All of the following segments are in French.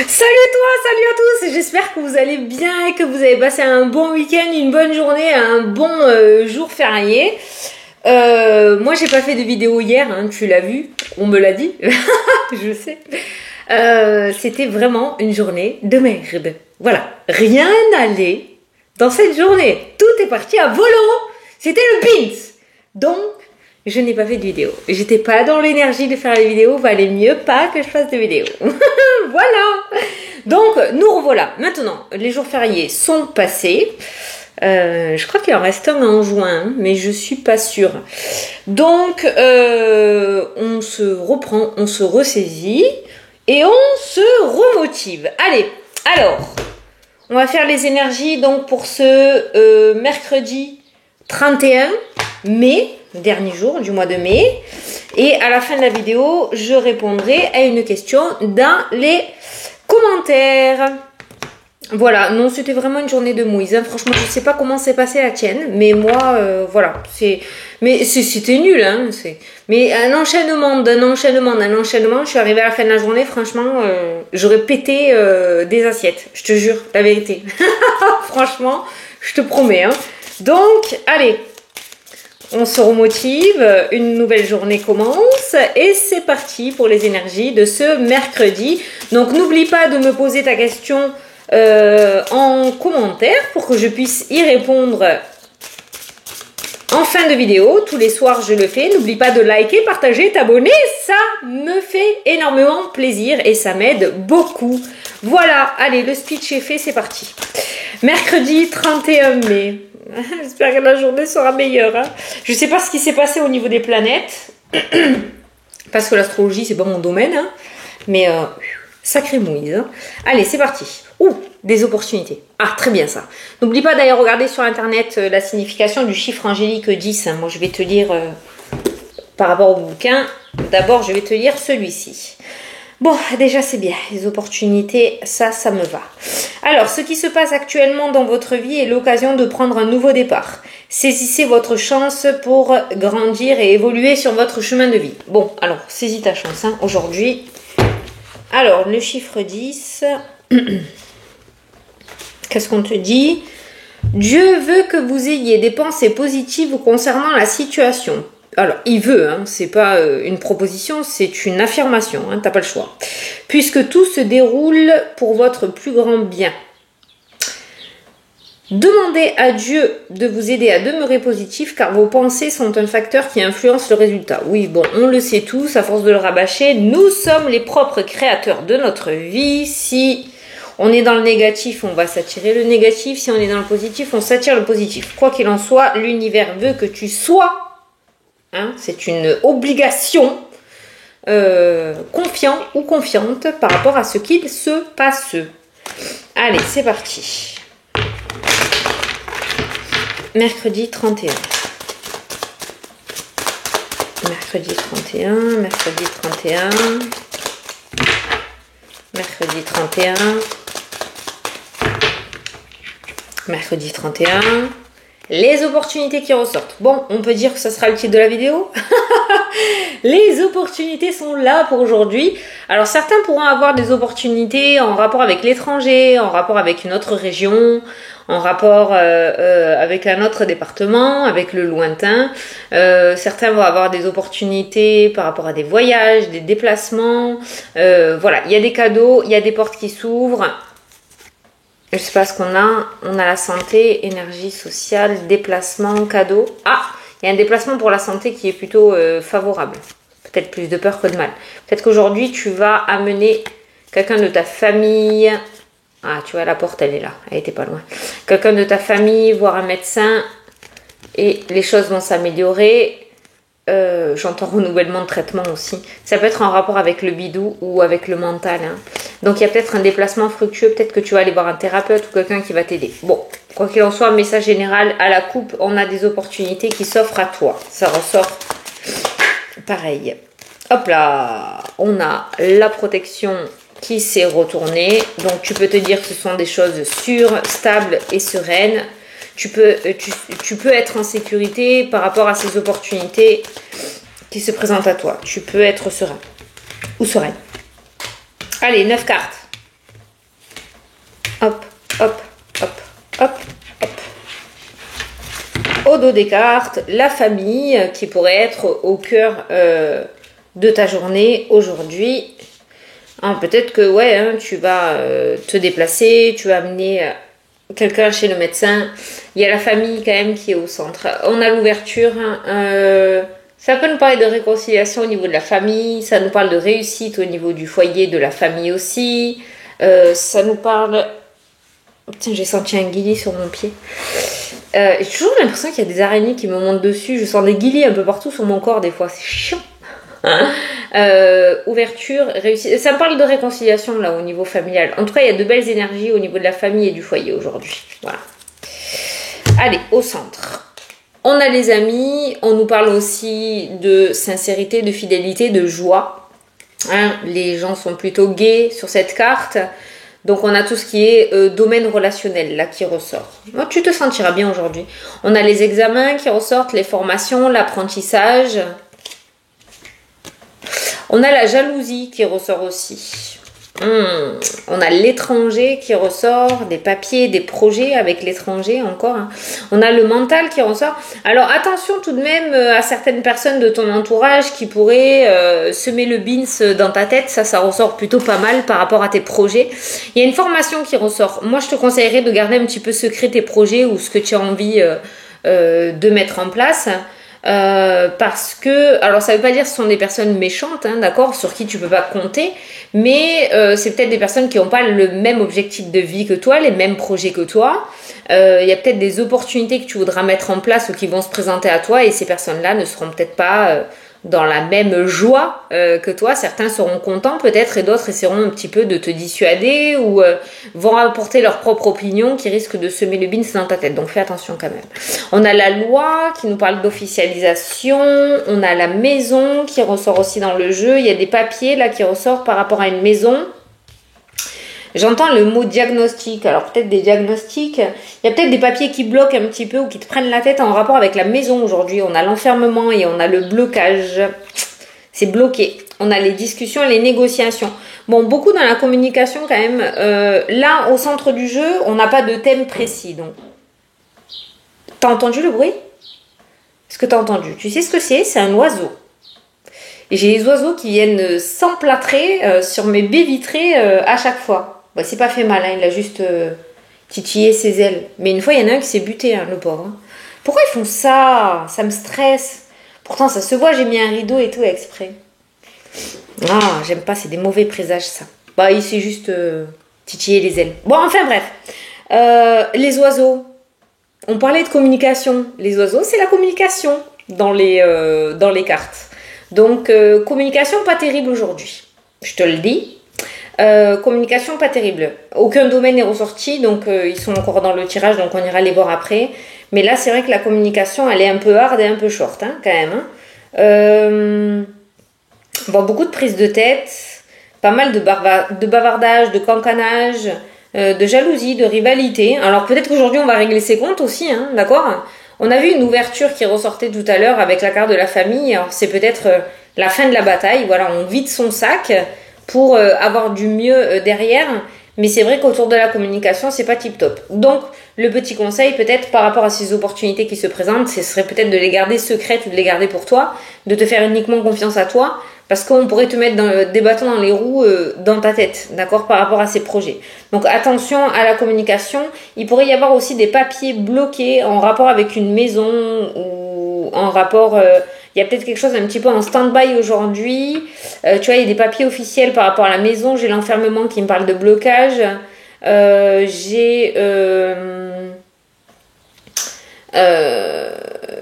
Salut toi, salut à tous, j'espère que vous allez bien et que vous avez passé un bon week-end, une bonne journée, un bon jour férié. Moi j'ai pas fait de vidéo hier, hein, tu l'as vu, on me l'a dit, je sais. C'était vraiment une journée de merde. Voilà, rien n'allait dans cette journée, tout est parti à volo, c'était le pins. Donc je n'ai pas fait de vidéo. J'étais pas dans l'énergie de faire les vidéos. Valait mieux pas que je fasse des vidéos. Voilà. Donc, nous revoilà. Maintenant, les jours fériés sont passés. Je crois qu'il en reste un en juin, mais je suis pas sûre. Donc, on se reprend, on se ressaisit et on se remotive. Allez, alors, on va faire les énergies donc pour ce mercredi 31 mai. Dernier jour du mois de mai, et à la fin de la vidéo je répondrai à une question dans les commentaires. Voilà, non, c'était vraiment une journée de mouise, hein. Franchement je sais pas comment s'est passée la tienne, mais moi voilà, c'était nul, hein. Mais un enchaînement, je suis arrivée à la fin de la journée, franchement j'aurais pété des assiettes, je te jure, la vérité. Franchement je te promets, hein. Donc allez, on se remotive, une nouvelle journée commence et c'est parti pour les énergies de ce mercredi. Donc n'oublie pas de me poser ta question en commentaire pour que je puisse y répondre en fin de vidéo. Tous les soirs je le fais. N'oublie pas de liker, partager, t'abonner, ça me fait énormément plaisir et ça m'aide beaucoup. Voilà, allez, le speech est fait, c'est parti. Mercredi 31 mai. J'espère que la journée sera meilleure. Hein. Je ne sais pas ce qui s'est passé au niveau des planètes. Parce que l'astrologie, c'est pas mon domaine. Hein. Mais sacré mouise. Hein. Allez, c'est parti. Ouh, des opportunités. Ah, très bien ça. N'oublie pas d'ailleurs regarder sur internet la signification du chiffre angélique 10. Hein. Moi, je vais te lire par rapport au bouquin. D'abord, je vais te lire celui-ci. Bon, déjà c'est bien, les opportunités, ça me va. Alors, ce qui se passe actuellement dans votre vie est l'occasion de prendre un nouveau départ. Saisissez votre chance pour grandir et évoluer sur votre chemin de vie. Bon, alors, saisis ta chance hein, aujourd'hui. Alors, le chiffre 10, qu'est-ce qu'on te dit? Dieu veut que vous ayez des pensées positives concernant la situation. Alors, il veut, hein, c'est pas une proposition, c'est une affirmation, hein, t'as pas le choix. Puisque tout se déroule pour votre plus grand bien. Demandez à Dieu de vous aider à demeurer positif car vos pensées sont un facteur qui influence le résultat. Oui, bon, on le sait tous, à force de le rabâcher, nous sommes les propres créateurs de notre vie. Si on est dans le négatif, on va s'attirer le négatif. Si on est dans le positif, on s'attire le positif. Quoi qu'il en soit, l'univers veut que tu sois... Hein, c'est une obligation confiant ou confiante par rapport à ce qu'il se passe. Allez, c'est parti. Mercredi 31. Mercredi 31, mercredi 31. Mercredi 31. Mercredi 31. Les opportunités qui ressortent. Bon, on peut dire que ça sera le titre de la vidéo. Les opportunités sont là pour aujourd'hui. Alors, certains pourront avoir des opportunités en rapport avec l'étranger, en rapport avec une autre région, en rapport avec un autre département, avec le lointain. Certains vont avoir des opportunités par rapport à des voyages, des déplacements. Voilà, il y a des cadeaux, il y a des portes qui s'ouvrent. Je sais pas ce qu'on a. On a la santé, énergie sociale, déplacement, cadeau. Ah, il y a un déplacement pour la santé qui est plutôt favorable. Peut-être plus de peur que de mal. Peut-être qu'aujourd'hui, tu vas amener quelqu'un de ta famille. Ah, tu vois, la porte, elle est là. Elle était pas loin. Quelqu'un de ta famille, voir un médecin. Et les choses vont s'améliorer. J'entends renouvellement de traitement aussi. Ça peut être en rapport avec le bidou ou avec le mental. Hein. Donc il y a peut-être un déplacement fructueux. Peut-être que tu vas aller voir un thérapeute ou quelqu'un qui va t'aider. Bon, quoi qu'il en soit, message général, à la coupe, on a des opportunités qui s'offrent à toi. Ça ressort pareil. Hop là, on a la protection qui s'est retournée. Donc tu peux te dire que ce sont des choses sûres, stables et sereines. Tu peux être en sécurité par rapport à ces opportunités qui se présentent à toi. Tu peux être serein ou sereine. Allez, 9 cartes. au dos des cartes, la famille qui pourrait être au cœur de ta journée aujourd'hui. Hein, peut-être que ouais, hein, tu vas te déplacer, tu vas amener quelqu'un chez le médecin. Il y a la famille quand même qui est au centre. On a l'ouverture. Ça peut nous parler de réconciliation au niveau de la famille. Ça nous parle de réussite au niveau du foyer, de la famille aussi. Ça nous parle... Tiens, j'ai senti un guillis sur mon pied. J'ai toujours l'impression qu'il y a des araignées qui me montent dessus. Je sens des guillis un peu partout sur mon corps des fois. C'est chiant. Ouverture, réussite. Ça me parle de réconciliation là au niveau familial. En tout cas, il y a de belles énergies au niveau de la famille et du foyer aujourd'hui. Voilà. Allez, au centre. On a les amis. On nous parle aussi de sincérité, de fidélité, de joie. Hein, les gens sont plutôt gais sur cette carte. Donc on a tout ce qui est domaine relationnel là qui ressort. Moi, tu te sentiras bien aujourd'hui. On a les examens qui ressortent, les formations, l'apprentissage. On a la jalousie qui ressort aussi. On a l'étranger qui ressort, des papiers, des projets avec l'étranger encore. Hein. On a le mental qui ressort. Alors attention tout de même à certaines personnes de ton entourage qui pourraient semer le beans dans ta tête. Ça ressort plutôt pas mal par rapport à tes projets. Il y a une formation qui ressort. Moi, je te conseillerais de garder un petit peu secret tes projets ou ce que tu as envie de mettre en place. Parce que, alors ça veut pas dire que ce sont des personnes méchantes, hein, d'accord, sur qui tu peux pas compter, mais c'est peut-être des personnes qui n'ont pas le même objectif de vie que toi, les mêmes projets que toi. Il y a peut-être des opportunités que tu voudras mettre en place ou qui vont se présenter à toi et ces personnes-là ne seront peut-être pas dans la même joie que toi. Certains seront contents peut-être et d'autres essaieront un petit peu de te dissuader ou vont apporter leur propre opinion qui risque de semer le beans dans ta tête. Donc fais attention quand même. On a la loi qui nous parle d'officialisation. On a la maison qui ressort aussi dans le jeu. Il y a des papiers là qui ressortent par rapport à une maison. J'entends le mot diagnostic. Alors peut-être des diagnostics. Il y a peut-être des papiers qui bloquent un petit peu ou qui te prennent la tête en rapport avec la maison aujourd'hui. On a l'enfermement et on a le blocage. C'est bloqué. On a les discussions et les négociations. Bon, beaucoup dans la communication quand même. Là, au centre du jeu, on n'a pas de thème précis. Donc, t'as entendu le bruit? Est-ce que t'as entendu? Tu sais ce que c'est? C'est un oiseau. Et j'ai les oiseaux qui viennent s'emplâtrer sur mes baies vitrées à chaque fois. Bah, c'est pas fait mal, hein, il a juste titillé ses ailes. Mais une fois, il y en a un qui s'est buté, hein, le pauvre. Hein. Pourquoi ils font ça? Ça me stresse. Pourtant, ça se voit, j'ai mis un rideau et tout exprès. Ah, j'aime pas, c'est des mauvais présages, ça. Bah, il s'est juste titillé les ailes. Bon, enfin, bref. Les oiseaux. On parlait de communication. Les oiseaux, c'est la communication dans les cartes. Donc, communication pas terrible aujourd'hui. Je te le dis. Communication pas terrible. Aucun domaine n'est ressorti, donc ils sont encore dans le tirage, donc on ira les voir après. Mais là, c'est vrai que la communication, elle est un peu hard et un peu short, hein, quand même. Hein. Bon, beaucoup de prises de tête, pas mal de bavardage, de cancanage, de jalousie, de rivalité. Alors peut-être qu'aujourd'hui, on va régler ses comptes aussi, hein, d'accord ? On a vu une ouverture qui ressortait tout à l'heure avec la carte de la famille. Alors c'est peut-être la fin de la bataille. Voilà, on vide son sac pour avoir du mieux derrière. Mais c'est vrai qu'autour de la communication, c'est pas tip top. Donc, le petit conseil, peut-être par rapport à ces opportunités qui se présentent, ce serait peut-être de les garder secrètes ou de les garder pour toi, de te faire uniquement confiance à toi, parce qu'on pourrait te mettre des bâtons dans les roues dans ta tête, d'accord, par rapport à ces projets. Donc, attention à la communication. Il pourrait y avoir aussi des papiers bloqués en rapport avec une maison ou en rapport... il y a peut-être quelque chose un petit peu en stand-by aujourd'hui. Tu vois, il y a des papiers officiels par rapport à la maison. J'ai l'enfermement qui me parle de blocage.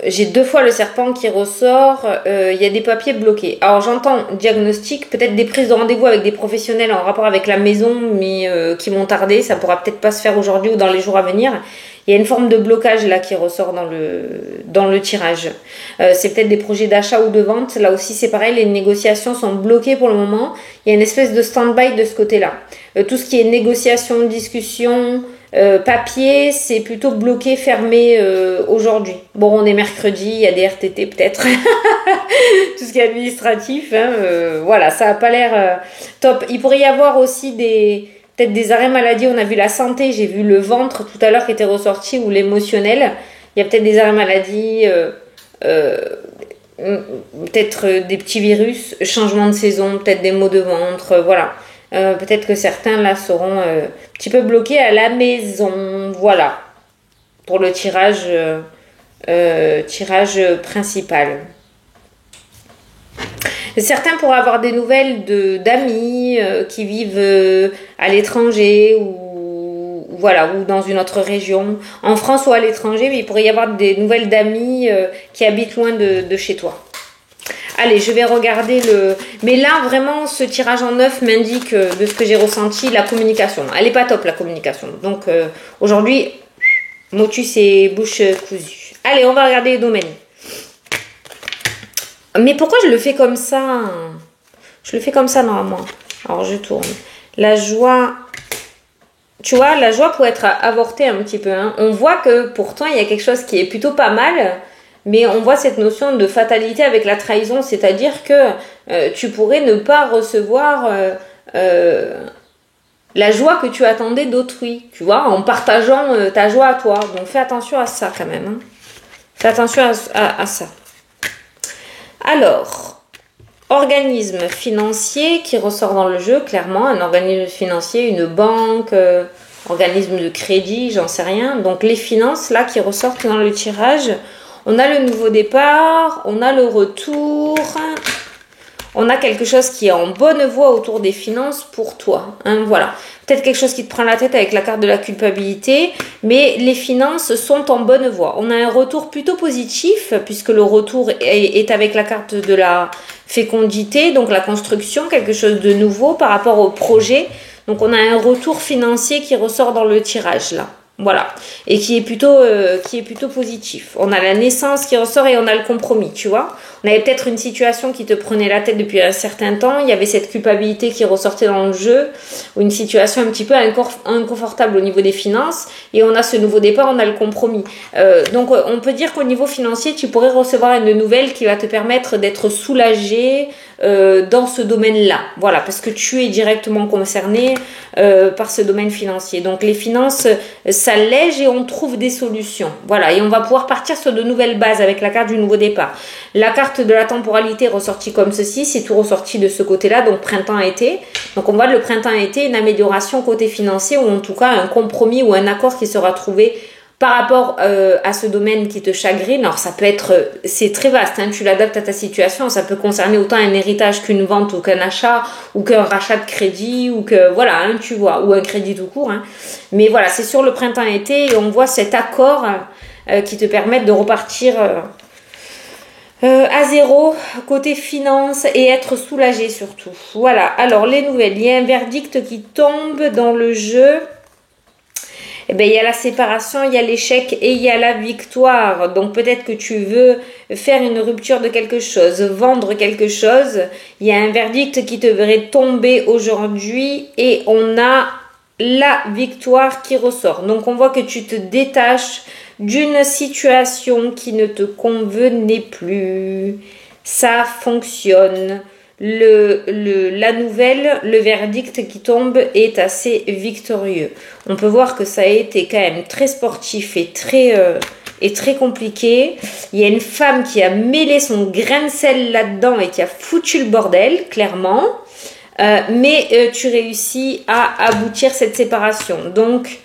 J'ai 2 fois le serpent qui ressort. Il y a des papiers bloqués. Alors j'entends diagnostic, peut-être des prises de rendez-vous avec des professionnels en rapport avec la maison, mais qui m'ont tardé. Ça pourra peut-être pas se faire aujourd'hui ou dans les jours à venir. Il y a une forme de blocage là qui ressort dans le tirage. C'est peut-être des projets d'achat ou de vente. Là aussi c'est pareil, les négociations sont bloquées pour le moment. Il y a une espèce de stand-by de ce côté-là. Tout ce qui est négociation, discussion, papier, c'est plutôt bloqué, fermé aujourd'hui. Bon, on est mercredi, il y a des RTT peut-être. Tout ce qui est administratif. Hein, voilà, ça n'a pas l'air top. Il pourrait y avoir aussi peut-être des arrêts maladie. On a vu la santé, j'ai vu le ventre tout à l'heure qui était ressorti ou l'émotionnel. Il y a peut-être des arrêts maladie, peut-être des petits virus, changement de saison, peut-être des maux de ventre, voilà. Peut-être que certains là seront un petit peu bloqués à la maison, voilà, pour le tirage principal. Certains pourraient avoir des nouvelles d'amis qui vivent à l'étranger ou voilà, ou dans une autre région, en France ou à l'étranger, mais il pourrait y avoir des nouvelles d'amis qui habitent loin de chez toi. Allez, je vais regarder le... Mais là, vraiment, ce tirage en 9 m'indique, de ce que j'ai ressenti, la communication. Elle n'est pas top, la communication. Donc, aujourd'hui, motus et bouche cousue. Allez, on va regarder les domaines. Mais pourquoi je le fais comme ça? Je le fais comme ça, normalement. Alors, je tourne. La joie... Tu vois, la joie pourrait être avortée un petit peu. Hein. On voit que, pourtant, il y a quelque chose qui est plutôt pas mal... Mais on voit cette notion de fatalité avec la trahison, c'est-à-dire que tu pourrais ne pas recevoir la joie que tu attendais d'autrui, tu vois, en partageant ta joie à toi. Donc fais attention à ça quand même. Hein. Fais attention à ça. Alors, organisme financier qui ressort dans le jeu, clairement, un organisme financier, une banque, organisme de crédit, j'en sais rien. Donc les finances là qui ressortent dans le tirage. On a le nouveau départ, on a le retour, on a quelque chose qui est en bonne voie autour des finances pour toi. Hein, voilà. Peut-être quelque chose qui te prend la tête avec la carte de la culpabilité, mais les finances sont en bonne voie. On a un retour plutôt positif, puisque le retour est avec la carte de la fécondité, donc la construction, quelque chose de nouveau par rapport au projet. Donc on a un retour financier qui ressort dans le tirage là. Voilà, et qui est plutôt positif. On a la naissance qui ressort et on a le compromis, tu vois. On avait peut-être une situation qui te prenait la tête depuis un certain temps, il y avait cette culpabilité qui ressortait dans le jeu, ou une situation un petit peu inconfortable au niveau des finances, et on a ce nouveau départ, on a le compromis. Donc on peut dire qu'au niveau financier, tu pourrais recevoir une nouvelle qui va te permettre d'être soulagé dans ce domaine-là. Voilà, parce que tu es directement concerné par ce domaine financier. Donc les finances s'allègent et on trouve des solutions. Voilà, et on va pouvoir partir sur de nouvelles bases avec la carte du nouveau départ. La carte de la temporalité ressortie comme ceci, c'est tout ressorti de ce côté-là, donc printemps-été. Donc on voit le printemps-été, une amélioration côté financier ou en tout cas un compromis ou un accord qui sera trouvé par rapport à ce domaine qui te chagrine. Alors ça peut être, c'est très vaste, hein, tu l'adaptes à ta situation, ça peut concerner autant un héritage qu'une vente ou qu'un achat ou qu'un rachat de crédit ou que, voilà, hein, tu vois, ou un crédit tout court. Hein. Mais voilà, c'est sur le printemps-été et on voit cet accord qui te permet de repartir à zéro côté finance et être soulagé surtout. Voilà, alors les nouvelles, il y a un verdict qui tombe dans le jeu. Eh bien, il y a la séparation, il y a l'échec et il y a la victoire. Donc peut-être que tu veux faire une rupture de quelque chose, vendre quelque chose. Il y a un verdict qui devrait tomber aujourd'hui et on a la victoire qui ressort. Donc on voit que tu te détaches d'une situation qui ne te convenait plus. Ça fonctionne. La nouvelle, le verdict qui tombe est assez victorieux. On peut voir que ça a été quand même très sportif et très compliqué. Il y a une femme qui a mêlé son grain de sel là-dedans et qui a foutu le bordel, clairement. Mais tu réussis à aboutir cette séparation. Donc,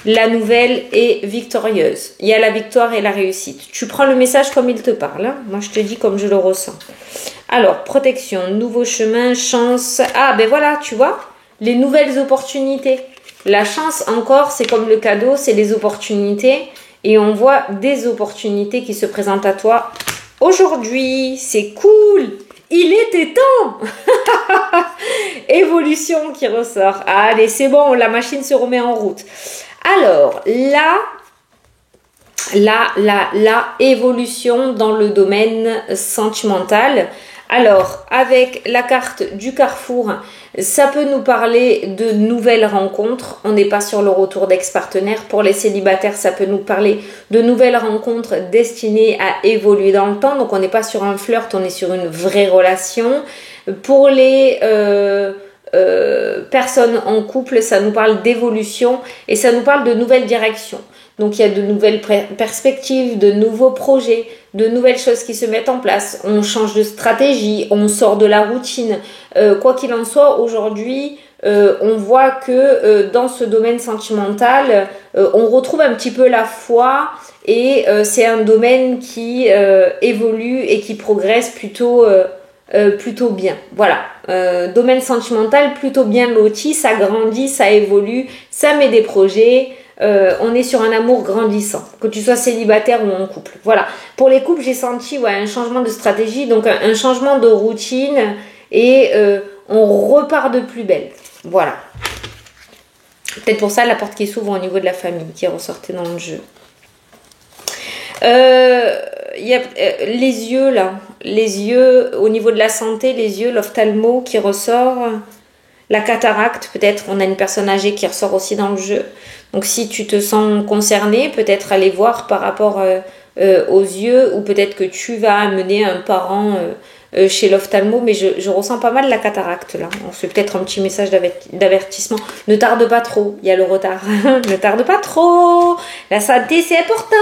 la nouvelle est victorieuse. Il y a la victoire et la réussite. Tu prends le message comme il te parle. Hein. Moi, je te dis comme je le ressens. Alors, protection, nouveau chemin, chance. Ah, ben voilà, tu vois, les nouvelles opportunités. La chance, encore, c'est comme le cadeau, c'est les opportunités. Et on voit des opportunités qui se présentent à toi aujourd'hui. C'est cool. Il était temps. Évolution qui ressort. Allez, c'est bon, la machine se remet en route. Alors, la évolution dans le domaine sentimental. Alors, avec la carte du carrefour, ça peut nous parler de nouvelles rencontres. On n'est pas sur le retour d'ex-partenaire. Pour les célibataires, ça peut nous parler de nouvelles rencontres destinées à évoluer dans le temps. Donc, on n'est pas sur un flirt, on est sur une vraie relation. Pour les personnes en couple, ça nous parle d'évolution et ça nous parle de nouvelles directions. Donc il y a de nouvelles perspectives, de nouveaux projets, de nouvelles choses qui se mettent en place. On change de stratégie, on sort de la routine. Quoi qu'il en soit, aujourd'hui, on voit que dans ce domaine sentimental, on retrouve un petit peu la foi et c'est un domaine qui évolue et qui progresse plutôt bien. Voilà. Domaine sentimental plutôt bien loti, ça grandit, ça évolue, ça met des projets. On est sur un amour grandissant, que tu sois célibataire ou en couple. Voilà. Pour les couples, j'ai senti un changement de stratégie, donc un changement de routine et on repart de plus belle. Voilà. Peut-être pour ça la porte qui s'ouvre au niveau de la famille qui ressortait dans le jeu. Il y a les yeux là, les yeux au niveau de la santé, les yeux, l'ophtalmo qui ressort, la cataracte peut-être, on a une personne âgée qui ressort aussi dans le jeu. Donc si tu te sens concerné, peut-être aller voir par rapport aux yeux ou peut-être que tu vas amener un parent chez l'ophtalmo, mais je ressens pas mal la cataracte là. On fait peut-être un petit message d'avertissement. Ne tarde pas trop, il y a le retard. Ne tarde pas trop. La santé c'est important.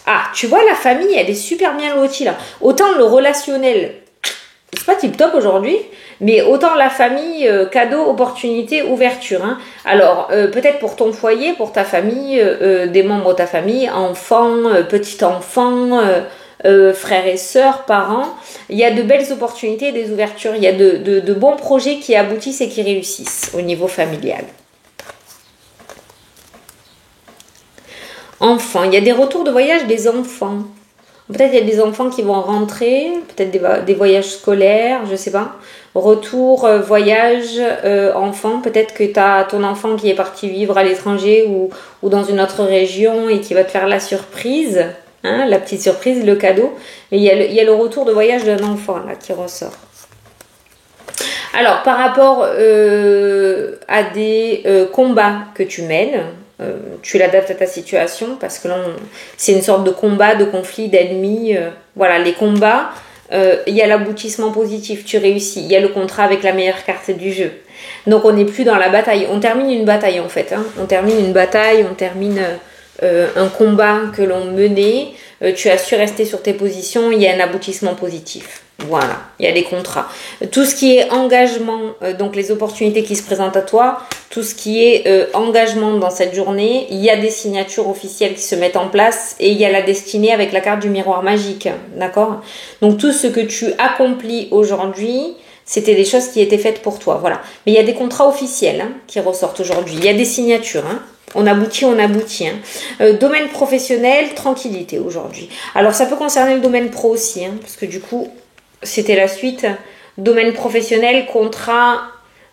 Ah, tu vois, la famille, elle est super bien lotie là. Autant le relationnel, c'est pas tip top aujourd'hui, mais autant la famille, cadeau, opportunité, ouverture. Hein. Alors, peut-être pour ton foyer, pour ta famille, des membres de ta famille, enfants, petits-enfants, frères et sœurs, parents, il y a de belles opportunités, des ouvertures, il y a de bons projets qui aboutissent et qui réussissent au niveau familial. Enfants, il y a des retours de voyage des enfants. Peut-être il y a des enfants qui vont rentrer, peut-être des voyages scolaires, je sais pas. Retour, voyage, enfant, peut-être que tu as ton enfant qui est parti vivre à l'étranger ou dans une autre région et qui va te faire la surprise, hein, la petite surprise, le cadeau. Et il y a le retour de voyage d'un enfant là qui ressort. Alors, par rapport à des combats que tu mènes, tu l'adaptes à ta situation parce que là, c'est une sorte de combat, de conflit, d'ennemis. Voilà, les combats, il y a l'aboutissement positif, tu réussis. Il y a le contrat avec la meilleure carte du jeu. Donc, on n'est plus dans la bataille. On termine une bataille, en fait. Hein. On termine une bataille, on termine un combat que l'on menait. Tu as su rester sur tes positions. Il y a un aboutissement positif. Voilà, il y a des contrats. Tout ce qui est engagement, donc les opportunités qui se présentent à toi, tout ce qui est engagement dans cette journée, il y a des signatures officielles qui se mettent en place et il y a la destinée avec la carte du miroir magique, d'accord? Donc tout ce que tu accomplis aujourd'hui, c'était des choses qui étaient faites pour toi, voilà. Mais il y a des contrats officiels hein, qui ressortent aujourd'hui, il y a des signatures, hein. On aboutit. Hein. Domaine professionnel, tranquillité aujourd'hui. Alors ça peut concerner le domaine pro aussi, hein, parce que du coup, c'était la suite. Domaine professionnel, contrat,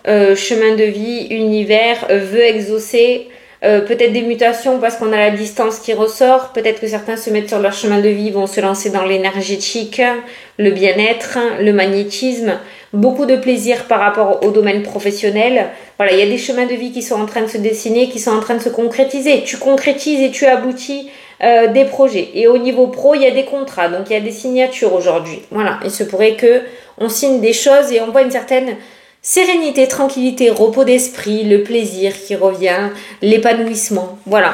chemin de vie, univers, vœux exaucés, peut-être des mutations parce qu'on a la distance qui ressort. Peut-être que certains se mettent sur leur chemin de vie, vont se lancer dans l'énergétique, le bien-être, le magnétisme. Beaucoup de plaisir par rapport au domaine professionnel. Voilà, il y a des chemins de vie qui sont en train de se dessiner, qui sont en train de se concrétiser. Tu concrétises et tu aboutis des projets. Et au niveau pro, il y a des contrats, donc il y a des signatures aujourd'hui. Voilà, il se pourrait que on signe des choses et on voit une certaine sérénité, tranquillité, repos d'esprit, le plaisir qui revient, l'épanouissement. Voilà.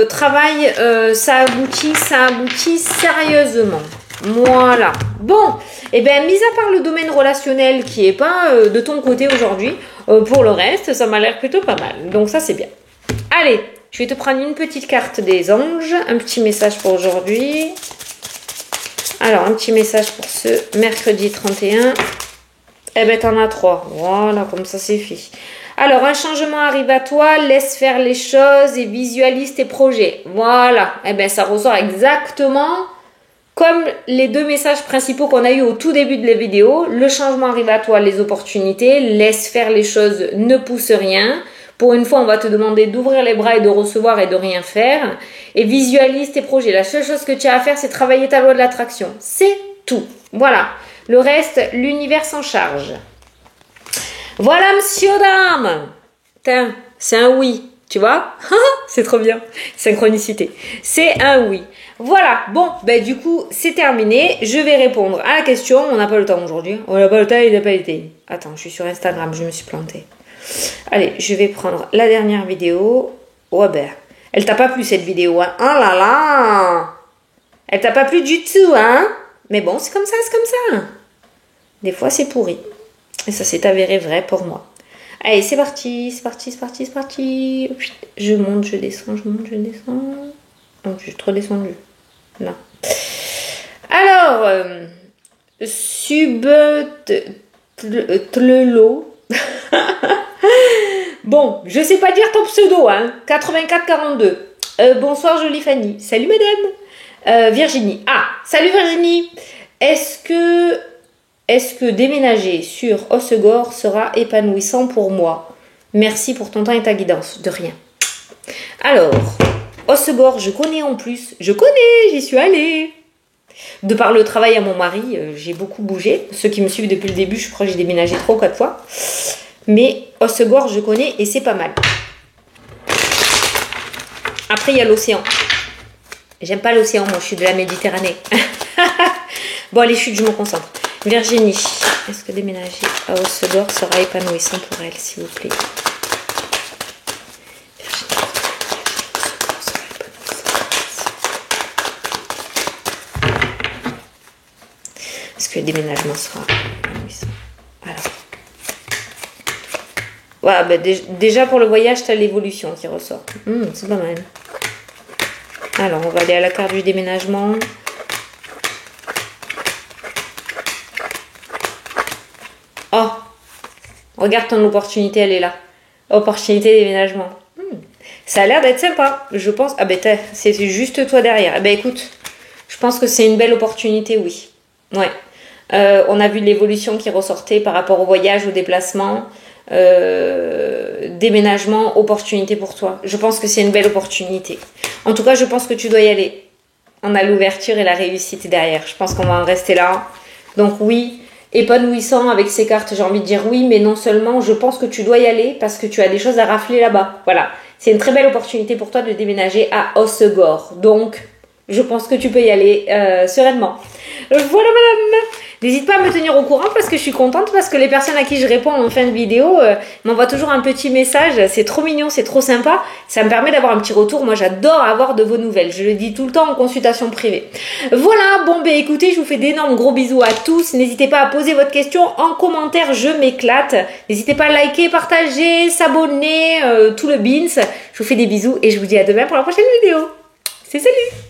Travail, ça aboutit sérieusement. Voilà. Bon, et bien, mis à part le domaine relationnel qui est pas de ton côté aujourd'hui, pour le reste, ça m'a l'air plutôt pas mal. Donc ça, c'est bien. Allez, je vais te prendre une petite carte des anges, un petit message pour aujourd'hui. Alors, un petit message pour ce mercredi 31. Eh ben, t'en as 3. Voilà, comme ça, c'est fait. Alors, un changement arrive à toi, laisse faire les choses et visualise tes projets. Voilà. Eh ben, ça ressort exactement comme les deux messages principaux qu'on a eu au tout début de la vidéo. Le changement arrive à toi, les opportunités, laisse faire les choses, ne pousse rien. Pour une fois, on va te demander d'ouvrir les bras et de recevoir et de rien faire. Et visualise tes projets. La seule chose que tu as à faire, c'est travailler ta loi de l'attraction. C'est tout. Voilà. Le reste, l'univers s'en charge. Voilà, monsieur, dame. Tiens, c'est un oui. Tu vois? C'est trop bien. Synchronicité. C'est un oui. Voilà. Bon, ben du coup, c'est terminé. Je vais répondre à la question. On n'a pas le temps aujourd'hui. On n'a pas le temps, il n'a pas été. Attends, je suis sur Instagram. Je me suis plantée. Allez, je vais prendre la dernière vidéo. Ouais ben, elle t'a pas plu cette vidéo, hein? Oh là là! Elle t'a pas plu du tout, hein? Mais bon, c'est comme ça, c'est comme ça. Des fois, c'est pourri. Et ça s'est avéré vrai pour moi. Allez, c'est parti, c'est parti, c'est parti, c'est parti. Je monte, je descends, je monte, je descends. Oh, je suis trop descendue. Non. Alors, Tlelo. Bon, je sais pas dire ton pseudo, hein. 8442. Bonsoir, jolie Fanny. Salut, madame. Virginie. Ah, salut, Virginie. Est-ce que déménager sur Hossegor sera épanouissant pour moi? Merci pour ton temps et ta guidance. De rien. Alors, Hossegor, je connais en plus. Je connais, j'y suis allée. De par le travail à mon mari, j'ai beaucoup bougé. Ceux qui me suivent depuis le début, je crois que j'ai déménagé 3 ou 4 fois. Mais Hossegor, je connais et c'est pas mal. Après, il y a l'océan. J'aime pas l'océan, moi, je suis de la Méditerranée. Bon, les chutes, je me concentre. Virginie, est-ce que déménager à Hossegor sera épanouissant pour elle, s'il vous plaît? Est-ce que le déménagement sera épanouissant? Alors. Ouais, bah déjà pour le voyage, tu as l'évolution qui ressort. C'est pas mal. Alors, on va aller à la carte du déménagement. Oh, regarde ton opportunité, elle est là. Opportunité de déménagement. Ça a l'air d'être sympa, je pense. Ah ben, c'est juste toi derrière. Eh ben, écoute, je pense que c'est une belle opportunité, oui. Ouais. On a vu l'évolution qui ressortait par rapport au voyage, au déplacement. Déménagement, opportunité pour toi. Je pense que c'est une belle opportunité. En tout cas, je pense que tu dois y aller. On a l'ouverture et la réussite derrière. Je pense qu'on va en rester là. Donc oui, épanouissant avec ces cartes, j'ai envie de dire oui, mais non seulement, je pense que tu dois y aller parce que tu as des choses à rafler là-bas. Voilà, c'est une très belle opportunité pour toi de déménager à Hossegor. Donc, je pense que tu peux y aller sereinement. Voilà, madame. N'hésite pas à me tenir au courant parce que je suis contente parce que les personnes à qui je réponds en fin de vidéo m'envoient toujours un petit message. C'est trop mignon, c'est trop sympa. Ça me permet d'avoir un petit retour. Moi, j'adore avoir de vos nouvelles. Je le dis tout le temps en consultation privée. Voilà, bon, ben écoutez, je vous fais d'énormes gros bisous à tous. N'hésitez pas à poser votre question en commentaire. Je m'éclate. N'hésitez pas à liker, partager, s'abonner, tout le beans. Je vous fais des bisous et je vous dis à demain pour la prochaine vidéo. C'est salut!